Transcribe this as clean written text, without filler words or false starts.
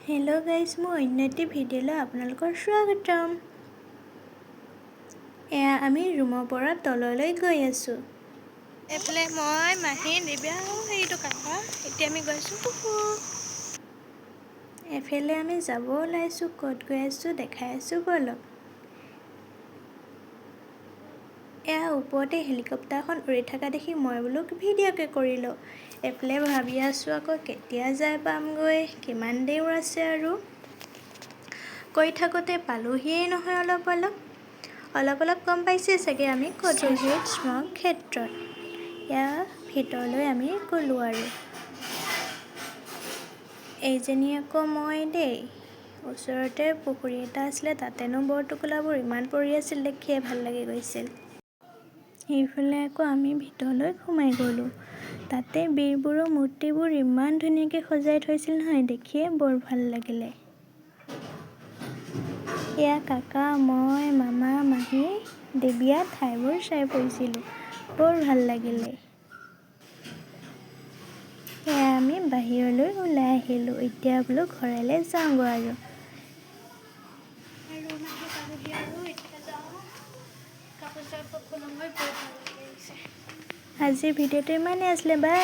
Hello guys মই অন্য এটি ভিডিঅ'লৈ আপোনালোকৰ স্বাগতম। এয়া আমি ৰুমৰ পৰা তললৈ গৈ আছো। এফালে মই মাহী দিব্যা সেইটো কাকা এতিয়া আমি গৈছো এফালে আমি যাব ওলাইছো ক'ত গৈ আছো দেখাই আছো বলক। এয়া ওপৰতে হেলিকপ্টাৰখন উৰি থকা দেখি মই বোলো ভিডিঅ'কে কৰিলো। এফালে ভাবি আছো আকৌ কেতিয়া যায় পামগৈ কিমান দেৰি আছে আৰু কৈ থাকোতে পালোহিয়ে নহয় অলপ গম পাইছে চাগে আমি ক'ত গৈছো স্মগ ক্ষেত্ৰত। এয়া ভিতৰলৈ আমি গ'লো আৰু এইজনী আকৌ মই দেই ওচৰতে পুখুৰী এটা আছিলে তাতেনো বৰটোকোলাবোৰ ইমান পৰি আছিল দেখিয়ে ভাল লাগি গৈছিল। সেইফালে আকৌ আমি ভিতৰলৈ সোমাই গ'লো তাতে বীৰবোৰৰ মূৰ্তিবোৰ ইমান ধুনীয়াকৈ সজাই থৈছিল নহয় দেখিয়ে বৰ ভাল লাগিলে। এয়া কাকা মই মামা মাহী দিব্যা ঠাইবোৰ চাই ফুৰিছিলোঁ বৰ ভাল লাগিলে। এয়া আমি বাহিৰলৈ ওলাই আহিলোঁ এতিয়া বোলো ঘৰলৈ যাওঁগৈ আৰু আজিৰ ভিডিঅ'টো ইমানেই আছিলে বাই।